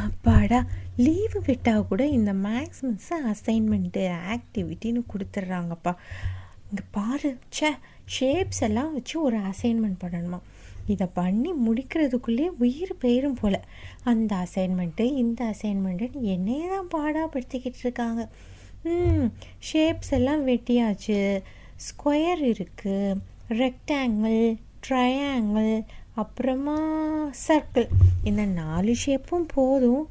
அப்பாடா, லீவு விட்டால் கூட இந்த மேக்ஸ் மிஸ்ஸு அசைன்மெண்ட்டு ஆக்டிவிட்டின்னு கொடுத்துட்றாங்கப்பா. இங்கே பாரு, ஷேப்ஸ் எல்லாம் வச்சு ஒரு அசைன்மெண்ட் பண்ணணுமா. இதை பண்ணி முடிக்கிறதுக்குள்ளே உயிர் போயிரும் போல். அந்த அசைன்மெண்ட்டு இந்த அசைன்மெண்ட்டு என்னையே தான் பாடாப்படுத்திக்கிட்டு இருக்காங்க. ஷேப்ஸ் எல்லாம் வெட்டியாச்சு. ஸ்கொயர் இருக்குது, ரெக்டாங்கிள், ட்ரையாங்கிள், அப்புறமா சர்க்கிள். இந்த 4 ஷேப்பும் போதும்.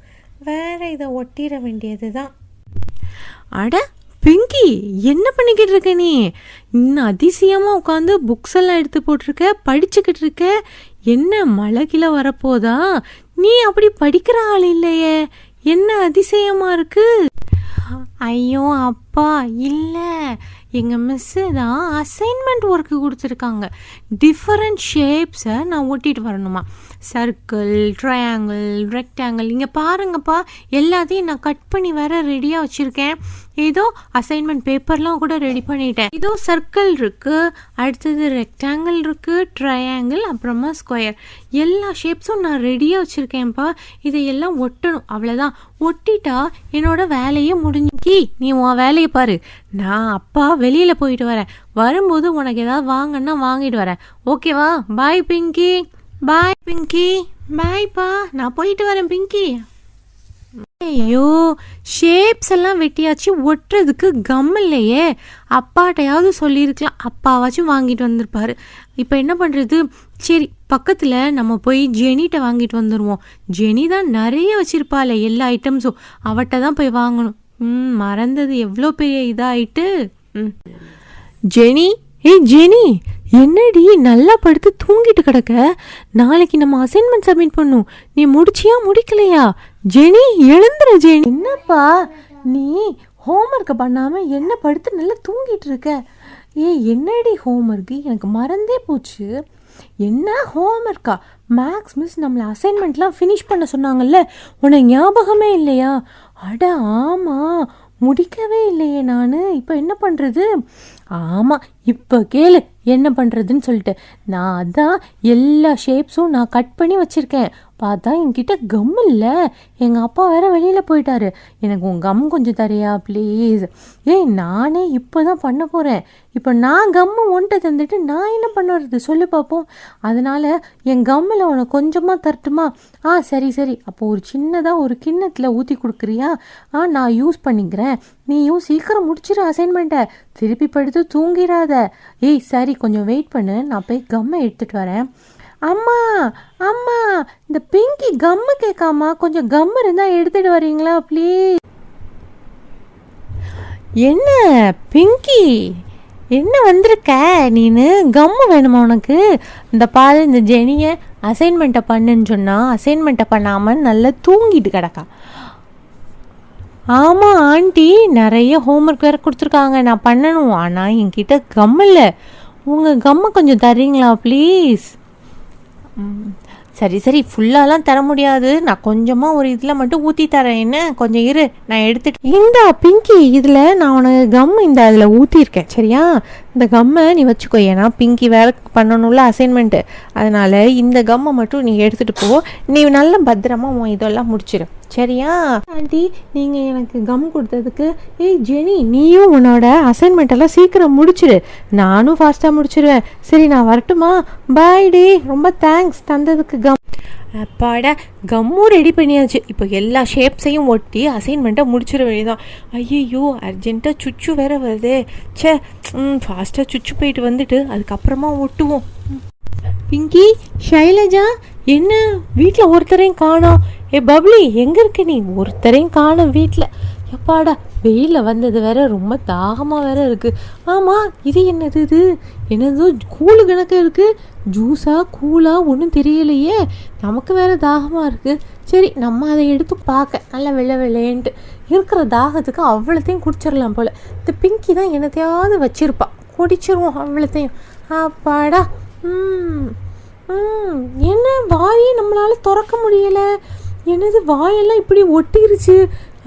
வேறு இதை ஒட்டிட வேண்டியது தான். அட பிங்கி, என்ன பண்ணிக்கிட்டு இருக்க நீ? இன்னும் அதிசயமாக உட்காந்து புக்ஸ் எல்லாம் எடுத்து போட்டிருக்க, படிச்சுக்கிட்டு இருக்க. என்ன மழை கீழே வரப்போதா? நீ அப்படி படிக்கிற ஆள் இல்லையே, என்ன அதிசயமாக இருக்கு? ஐயோ அப்பா, இல்லை, எங்கள் மிஸ்ஸு தான் அசைன்மெண்ட் ஒர்க்கு கொடுத்துருக்காங்க. டிஃப்ரெண்ட் ஷேப்ஸை நான் ஒட்டிட்டு வரணுமா. Circle, triangle, rectangle. இங்கே பாருங்கப்பா, எல்லாத்தையும் நான் கட் பண்ணி வேற ரெடியாக வச்சுருக்கேன். ஏதோ அசைன்மெண்ட் பேப்பர்லாம் கூட ரெடி பண்ணிட்டேன். இதோ சர்க்கிள் இருக்குது, அடுத்தது ரெக்டாங்கிள் இருக்குது, ட்ரையாங்கிள், அப்புறமா ஸ்கொயர். எல்லா ஷேப்ஸும் நான் ரெடியாக வச்சுருக்கேன்ப்பா. இதையெல்லாம் ஒட்டணும், அவ்வளோதான். ஒட்டிட்டா என்னோட வேலையே முடிஞ்சுக்கி. நீ உன் வேலையை பாரு, நான் அப்பா வெளியில் போயிட்டு வரேன். வரும்போது உனக்கு ஏதாவது வாங்கன்னா வாங்கிட்டு வரேன், ஓகேவா? பாய் பிங்கி. பாய் பிங்கி. பாய்ப்பா, நான் போயிட்டு வரேன் பிங்கி. ஐயோ, ஷேப்ஸ் எல்லாம் வெட்டியாச்சு, ஒட்டுறதுக்கு கம் இல்லையே. அப்பாட்டையாவது சொல்லியிருக்கலாம், அப்பாவாச்சும் வாங்கிட்டு வந்திருப்பாரு. இப்போ என்ன பண்ணுறது? சரி, பக்கத்தில் நம்ம போய் ஜெனிட்ட வாங்கிட்டு வந்துடுவோம். ஜெனி தான் நிறைய வச்சுருப்பாள் எல்லா ஐட்டம்ஸும். அவட்ட தான் போய் வாங்கணும். மறந்தது, எவ்வளோ பெரிய இதாகிட்டு. ஜெனி, ஜெனி, என்னடி நல்லா படுத்து தூங்கிட்டு கிடக்க? நாளைக்கு நம்ம அசைன்மெண்ட் சப்மிட் பண்ணும். நீ முடிச்சியா முடிக்கலையா? Jenny, எழுந்துற Jenny. என்னப்பா நீ ஹோம்ஒர்க்கை பண்ணாமல் என்ன படுத்து நல்லா தூங்கிட்டு இருக்க? என்னடி ஹோம்ஒர்க்கு? எனக்கு மறந்தே போச்சு. என்ன ஹோம்ஒர்க்கா? மேக்ஸ் மிஸ் நம்மளை அசைன்மெண்ட்லாம் ஃபினிஷ் பண்ண சொன்னாங்கல்ல, உனக்கு ஞாபகமே இல்லையா? அட ஆமாம், முடிக்கவே இல்லையே நான். இப்போ என்ன பண்ணுறது? ஆமாம், இப்போ கேளு என்ன பண்ணுறதுன்னு சொல்லிட்டு. நான் அதான் எல்லா ஷேப்ஸும் நான் கட் பண்ணி வச்சுருக்கேன். பார்த்தா என்கிட்ட கம் இல்லை. எங்கள் அப்பா வேற வெளியில் போயிட்டாரு. எனக்கு உன் கம் கொஞ்சம் தரியா ப்ளீஸ்? நானே இப்போ தான் பண்ண போகிறேன். இப்போ நான் கம்மு ஒன்றை தந்துட்டு நான் என்ன பண்ணுறது சொல்லு பார்ப்போம். அதனால் என் கம்மில் உனக்கு கொஞ்சமாக தரட்டுமா? சரி சரி, அப்போ ஒரு சின்னதாக ஒரு கிண்ணத்தில் ஊற்றி கொடுக்குறியா? நான் யூஸ் பண்ணிக்கிறேன். நீயும் சீக்கிரம் முடிச்சிரு அசைன்மெண்ட்டை. திருப்பி படுத்து தூங்கிடாத. சரி, கொஞ்சம் வெயிட் பண்ணு, நான் போய் கம்மை எடுத்துகிட்டு வரேன். அம்மா அம்மா, இந்த பிங்கி கம்மு கேட்காமா, கொஞ்சம் கம் இருந்தால் எடுத்துகிட்டு வரீங்களா ப்ளீஸ்? என்ன பிங்கி, என்ன வந்திருக்க நீனு? கம்மு வேணுமா உனக்கு? இந்த பாரு, இந்த ஜெனியை அசைன்மெண்ட்டை பண்ணுன்னு சொன்னால் அசைன்மெண்ட்டை பண்ணாமல் நல்லா தூங்கிட்டு கிடக்கா. ஆமாம் ஆண்டி, நிறைய ஹோம்ஒர்க் வேறு கொடுத்துருக்காங்க, நான் பண்ணணும். ஆனால் என்கிட்ட கம் இல்லை. உங்கள் கம்மை கொஞ்சம் தர்றீங்களா ப்ளீஸ்? சரி சரி, ஃபுல்லாலாம் தர முடியாது. நான் கொஞ்சமாக ஒரு இதில் மட்டும் ஊற்றி தரேன். என்ன, கொஞ்சம் இரு, நான் எடுத்துட்டு. இந்த பிங்கி, இதில் நான் உனக்கு கம் இந்த அதில் ஊற்றிருக்கேன், சரியா? இந்த கம்மை நீ வச்சுக்கோ. ஏன்னா பிங்கி வேறு பண்ணணும்ல அசைன்மெண்ட்டு. அதனால் இந்த கம்மை மட்டும் நீ எடுத்துகிட்டு போ. நீ நல்ல பத்திரமா உன் இதெல்லாம் முடிச்சிடு, சரியா? ஆண்டி, நீங்கள் எனக்கு கம் கொடுத்ததுக்கு. ஜெனி, நீயும் உன்னோட அசைன்மெண்ட்டெல்லாம் சீக்கிரம் முடிச்சிடு. நானும் ஃபாஸ்ட்டாக முடிச்சிடுவேன். சரி, நான் வரட்டுமா? பாய் டி, ரொம்ப தேங்க்ஸ் தந்ததுக்கு கம். அப்பாடா, கம்மும் ரெடி பண்ணியாச்சு. இப்போ எல்லா ஷேப்ஸையும் ஒட்டி அசைன்மெண்ட்டை முடிச்சிட வேண்டியதான். ஐயோ, அர்ஜென்ட்டாக சுச்சு வேற வருதே. ஃபாஸ்ட்டாக சுச்சு போயிட்டு வந்துட்டு அதுக்கப்புறமா ஒட்டுவோம். பிங்கி, ஷைலஜா, என்ன வீட்டில் ஒருத்தரையும் காணோம்? பப்ளி, எங்கே இருக்க நீ? ஒருத்தரையும் காணோம் வீட்டில். எப்பாடா, வெயிலில் வந்தது வேற, ரொம்ப தாகமாக வேற இருக்குது. ஆமாம், இது என்னது? இது என்னதோ கூழு கணக்கு இருக்குது. ஜூஸா கூலா ஒன்றும் தெரியலையே. நமக்கு வேற தாகமாக இருக்குது. சரி, நம்ம அதை எடுத்து பார்க்க நல்லா வெள்ளை வெள்ளையன்ட்டு இருக்கிற தாகத்துக்கு அவ்வளோத்தையும் குடிச்சிடலாம் போல். இந்த பிங்கி தான் என்னத்தையாவது வச்சிருப்பா, குடிச்சிருவோம் அவ்வளோத்தையும். அப்பாடா. என்ன வாயை நம்மளால் திறக்க முடியலை? என்னது, வாயெல்லாம் இப்படி ஒட்டிருச்சு.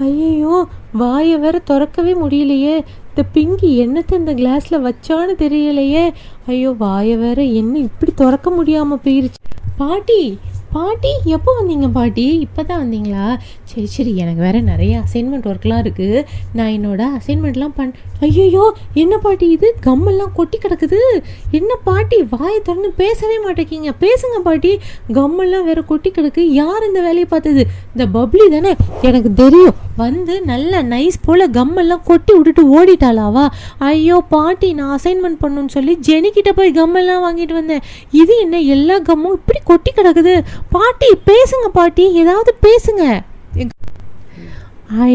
ஐயோ, வாயை வேற திறக்கவே முடியலையே. இந்த பிங்கி என்னத்தை இந்த கிளாஸில் வச்சான்னு தெரியலையே. ஐயோ, வாயை வேற என்ன இப்படி திறக்க முடியாமல் போயிருச்சு. பாட்டி பாட்டி எப்போ வந்தீங்க பாட்டி? இப்போ தான் வந்தீங்களா? சரி சரி, எனக்கு வேறு நிறைய அசைன்மெண்ட் ஒர்க்லாம் இருக்குது. நான் என்னோடய அசைன்மெண்ட்லாம் ஐயோ, என்ன பாட்டி இது கம்மெல்லாம் கொட்டி கிடக்குது? என்ன பாட்டி வாயை திறந்து பேசவே மாட்டேங்கிங்க? பேசுங்க பாட்டி. கம்மெல்லாம் வேறு கொட்டி கிடக்கு. யார் இந்த வேலையை பார்த்தது? இந்த பப்ளி தானே? எனக்கு தெரியும். வந்து நல்ல நைஸ் போல் கம்மெல்லாம் கொட்டி விட்டுட்டு ஓடிட்டாளாவா? ஐயோ பாட்டி, நான் அசைன்மெண்ட் பண்ணணும்னு சொல்லி ஜெனிக்கிட்ட போய் கம்மெல்லாம் வாங்கிட்டு வந்தேன். இது என்ன எல்லா கம்மும் இப்படி கொட்டி கிடக்குது? பாட்டி பேசுங்க பாட்டி, ஏதாவது பேசுங்க.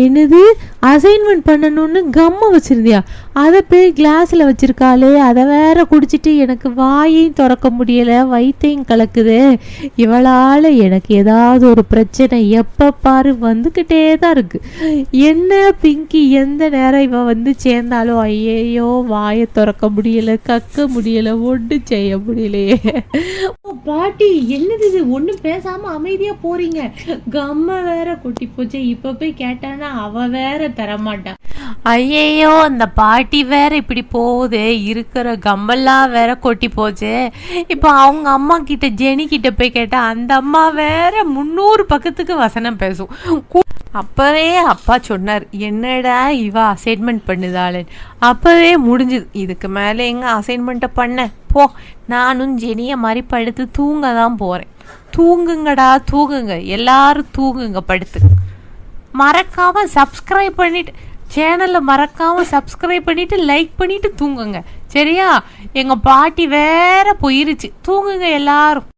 என்னது அசைன்மெண்ட் பண்ணணும்னு கம்மை வச்சிருந்தியா? அதை போய் கிளாஸில் வச்சிருக்காளே, அதை வேற குடிச்சிட்டு எனக்கு வாயையும் திறக்க முடியலை, வயிற்றையும் கலக்குது. இவளால் எனக்கு ஏதாவது ஒரு பிரச்சனை எப்போ பாரு வந்துக்கிட்டே தான் இருக்கு. என்ன பிங்கி, எந்த நேரம் இவன் வந்து சேர்ந்தாலும் ஐயையோ வாயை திறக்க முடியலை, கக்க முடியலை, ஒன்றும் செய்ய முடியலையே. பாட்டி என்னது இது? ஒன்றும் பேசாமல் அமைதியாக போறீங்க. கம்மை வேற கொட்டி போச்சு. இப்போ போய் கேட்டானா அவ வேற தரமாட்டான். ஐயையோ, அந்த பாட்டி வேற இப்படி போகுது, இருக்கிற கம்பெல்லாம் வேற கொட்டி போச்சு. இப்போ அவங்க அம்மா கிட்ட ஜெனி கிட்ட போய் கேட்டா அந்த அம்மா வேற 300 பக்கத்துக்கு வசனம் பேசும். அப்பவே அப்பா சொன்னார், என்னடா இவ அசைன்மெண்ட் பண்ணுதாளேன்னு. அப்பவே முடிஞ்சுது. இதுக்கு மேலே எங்க அசைன்மெண்ட்டை பண்ண போ, நானும் ஜெனிய மாதிரி படுத்து தூங்க தான் போறேன். தூங்குங்கடா தூங்குங்க, எல்லாரும் தூங்குங்க படுத்து. மறக்காம சப்ஸ்கிரைப் பண்ணிட்டு சேனலை மறக்காம சப்ஸ்கிரைப் பண்ணிட்டு லைக் பண்ணிட்டு தூங்குங்க, சரியா? எங்க பாட்டி வேற போயிருச்சு. தூங்குங்க எல்லாரும்.